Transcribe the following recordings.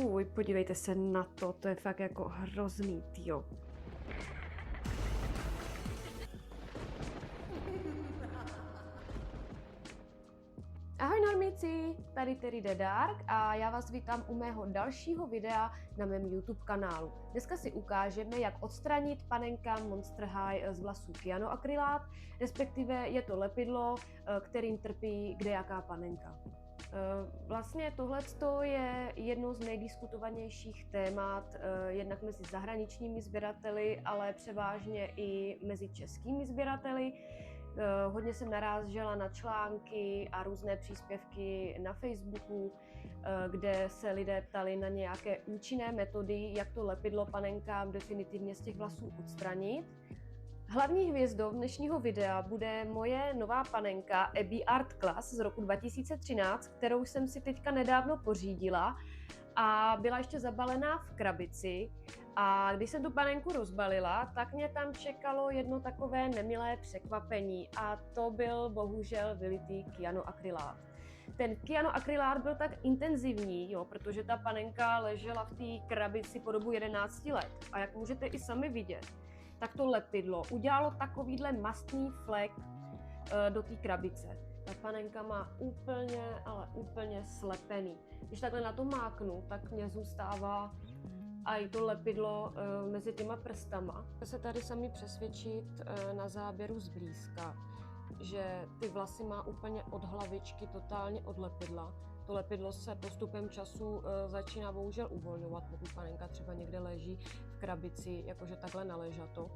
Fuj, podívejte se na to je fakt jako hrozný, tyjo. Ahoj normíci, tady Terry the Dark a já vás vítám u mého dalšího videa na mém YouTube kanálu. Dneska si ukážeme, jak odstranit panenkám Monster High z vlasů kyanoakrylát, respektive je to lepidlo, kterým trpí kdejaká panenka. Vlastně tohle je jedno z nejdiskutovanějších témat jednak mezi zahraničními sběrateli, ale převážně i mezi českými sběrateli. Hodně jsem narážela na články a různé příspěvky na Facebooku, kde se lidé ptali na nějaké účinné metody, jak to lepidlo panenkám definitivně z těch vlasů odstranit. Hlavní hvězdou dnešního videa bude moje nová panenka Abbey Art Class z roku 2013, kterou jsem si teďka nedávno pořídila a byla ještě zabalená v krabici. A když jsem tu panenku rozbalila, tak mě tam čekalo jedno takové nemilé překvapení a to byl bohužel vylitý kyanoakrylát. Ten kyanoakrylát byl tak intenzivní, protože ta panenka ležela v té krabici po dobu 11 let a jak můžete i sami vidět, tak to lepidlo udělalo takovýhle mastný flek do té krabice. Ta panenka má úplně, ale úplně slepený. Když takhle na to máknu, tak mě zůstává a i to lepidlo mezi těma prstama. Chci se tady sami přesvědčit na záběru zblízka, že ty vlasy má úplně od hlavičky, totálně od lepidla. To lepidlo se postupem času začíná bohužel uvolňovat, pokud panenka třeba někde leží v krabici, jakože takhle naležato.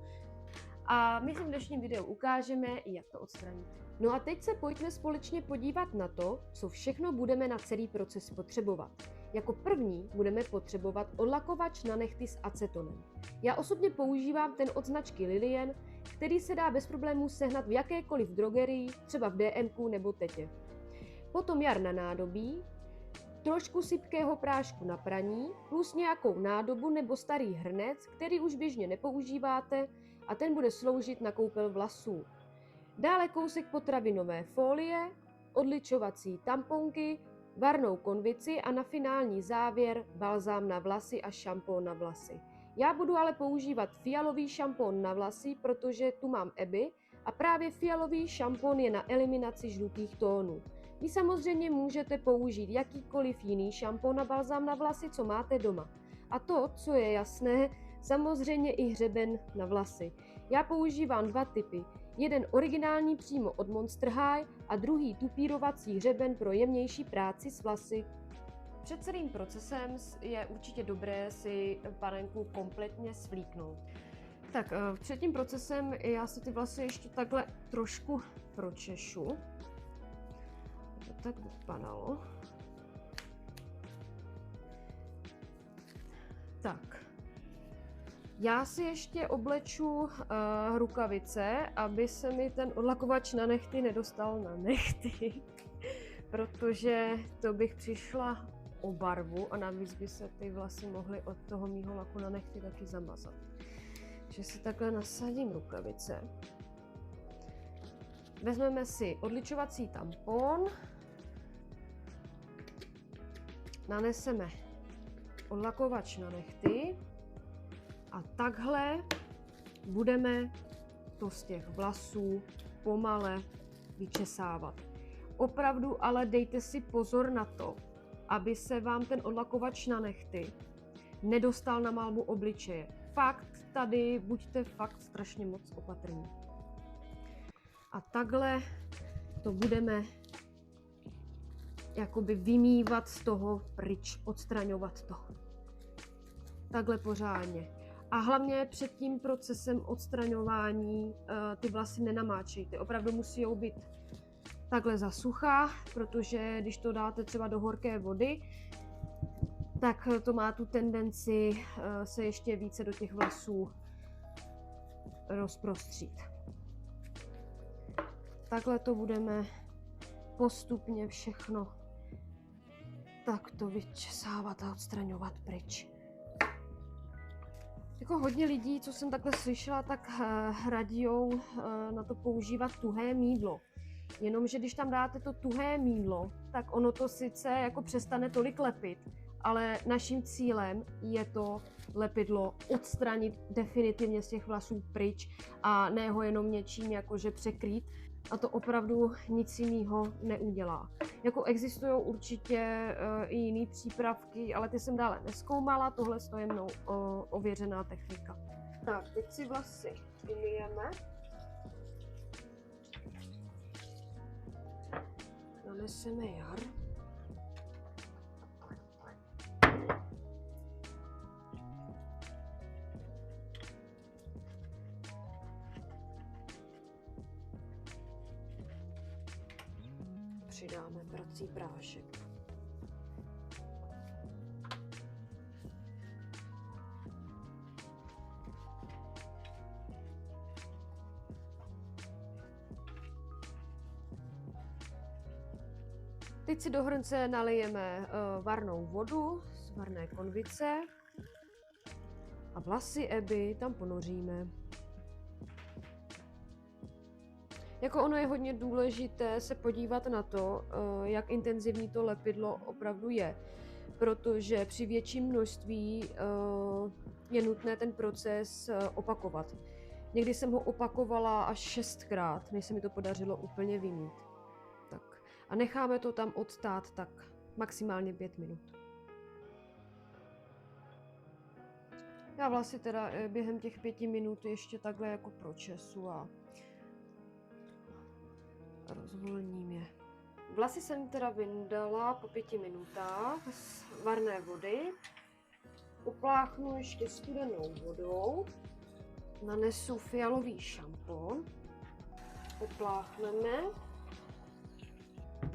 A my si v dnešním videu ukážeme, jak to odstranit. No a teď se pojďme společně podívat na to, co všechno budeme na celý proces potřebovat. Jako první budeme potřebovat odlakovač na nehty s acetonem. Já osobně používám ten od značky Lilian, který se dá bez problémů sehnat v jakékoliv drogerii, třeba v DMku nebo Tetě. Potom jar na nádobí, trošku sypkého prášku na praní, plus nějakou nádobu nebo starý hrnec, který už běžně nepoužíváte a ten bude sloužit na koupel vlasů. Dále kousek potravinové folie, odličovací tamponky, varnou konvici a na finální závěr balzám na vlasy a šampón na vlasy. Já budu ale používat fialový šampón na vlasy, protože tu mám Abbey a právě fialový šampón je na eliminaci žlutých tónů. Vy samozřejmě můžete použít jakýkoliv jiný šampón na balzám na vlasy, co máte doma. A to, co je jasné, samozřejmě i hřeben na vlasy. Já používám dva typy. Jeden originální přímo od Monster High a druhý tupírovací hřeben pro jemnější práci s vlasy. Před celým procesem je určitě dobré si panenku kompletně svlíknout. Tak před tím procesem já si ty vlasy ještě takhle trošku pročešu. To tak vypadalo. Tak. Já si ještě obleču rukavice, aby se mi ten odlakovač na nehty nedostal na nehty, protože to bych přišla o barvu a navíc by se ty vlasy mohly od toho mýho laku na nehty taky zamazat. Takže si takhle nasadím rukavice. Vezmeme si odličovací tampon, naneseme odlakovač na nehty a takhle budeme to z těch vlasů pomale vyčesávat. Opravdu ale dejte si pozor na to, aby se vám ten odlakovač na nehty nedostal na malbu obličeje. Fakt tady buďte fakt strašně moc opatrní. A takhle to budeme jakoby vymývat z toho pryč, odstraňovat to. Takhle pořádně. A hlavně před tím procesem odstraňování ty vlasy nenamáčejte. Opravdu musí být takhle za suchá, protože když to dáte třeba do horké vody, tak to má tu tendenci se ještě více do těch vlasů rozprostřít. Takhle to budeme postupně všechno takto vyčesávat a odstraňovat pryč. Jako hodně lidí, co jsem takhle slyšela, tak radijou na to používat tuhé mýdlo. Jenomže když tam dáte to tuhé mýdlo, tak ono to sice jako přestane tolik lepit, ale naším cílem je to lepidlo odstranit definitivně z těch vlasů pryč a ne ho jenom něčím jakože překrýt, a to opravdu nic jiného neudělá. Jako existují určitě i jiné přípravky, ale ty jsem dále nezkoumala, tohle je mnou ověřená technika. Tak, teď si vlasy umyjeme. Naneseme jar. Přidáme prací prášek. Teď si do hrnce nalijeme varnou vodu z varné konvice a vlasy Abby tam ponoříme. Jako ono je hodně důležité se podívat na to, jak intenzivní to lepidlo opravdu je, protože při větším množství je nutné ten proces opakovat. Někdy jsem ho opakovala až 6krát, než se mi to podařilo úplně vymýt. Tak. A necháme to tam odstát tak maximálně 5 minut. Já vlasy teda během těch 5 minut ještě takhle jako pročesu a rozvolním je. Vlasy jsem teda vyndala po 5 minutách z varné vody. Upláchnu ještě studenou vodou. Nanesu fialový šampon. Upláchneme.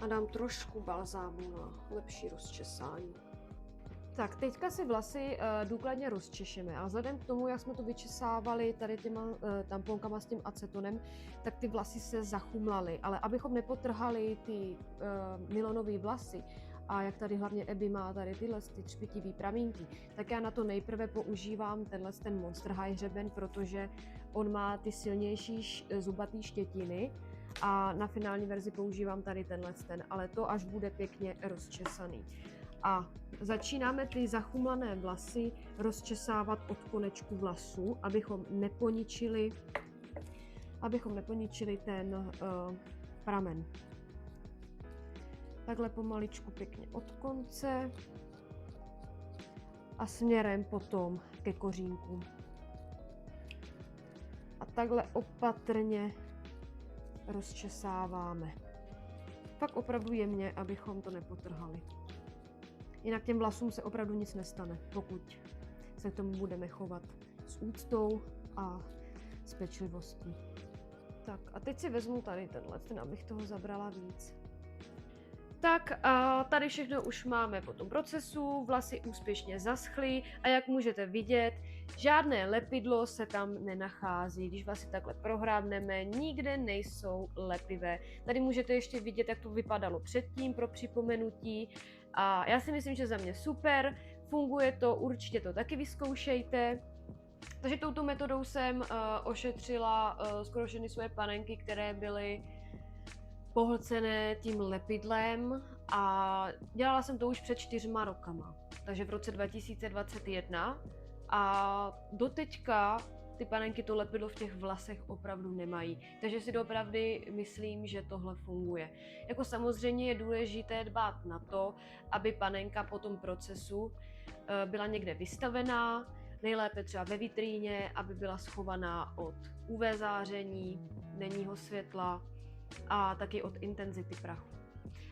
A dám trošku balzámu na lepší rozčesání. Tak, teďka si vlasy důkladně rozčešeme a vzhledem k tomu, jak jsme to vyčesávali tady těma tamponkama s tím acetonem, tak ty vlasy se zachumlaly, ale abychom nepotrhali ty nylonové vlasy a jak tady hlavně Abby má tady tyhle ty třpitivý pramínky, tak já na to nejprve používám ten Monster High hřeben, protože on má ty silnější zubatý štětiny a na finální verzi používám tady ale to až bude pěkně rozčesaný. A začínáme ty zachumlané vlasy rozčesávat od konečku vlasu, abychom neponičili ten pramen. Takhle pomaličku pěkně od konce a směrem potom ke kořínku. A takhle opatrně rozčesáváme. Fakt opravdu jemně, abychom to nepotrhali. Jinak těm vlasům se opravdu nic nestane, pokud se k tomu budeme chovat s úctou a s pečlivostí. Tak a teď si vezmu tady abych toho zabrala víc. Tak a tady všechno už máme po tom procesu, vlasy úspěšně zaschly a jak můžete vidět, žádné lepidlo se tam nenachází. Když vlasy takhle prohrábneme, nikde nejsou lepivé. Tady můžete ještě vidět, jak to vypadalo předtím pro připomenutí. A já si myslím, že za mě super, funguje to, určitě to taky vyzkoušejte. Takže touto metodou jsem ošetřila skoro všechny svoje panenky, které byly pohlcené tím lepidlem a dělala jsem to už před 4 rokama, takže v roce 2021 a doteďka ty panenky to lepidlo v těch vlasech opravdu nemají, takže si doopravdy myslím, že tohle funguje. Jako samozřejmě je důležité dbát na to, aby panenka po tom procesu byla někde vystavená, nejlépe třeba ve vitríně, aby byla schovaná od UV záření, denního světla a taky od intenzity prachu.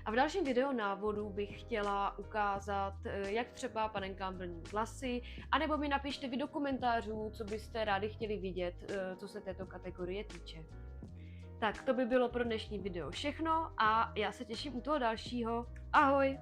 A v dalším videu návodu bych chtěla ukázat, jak třeba panenkám vlní vlasy, anebo mi napište vy do komentářů, co byste rádi chtěli vidět, co se této kategorie týče. Tak to by bylo pro dnešní video všechno a já se těším u toho dalšího. Ahoj!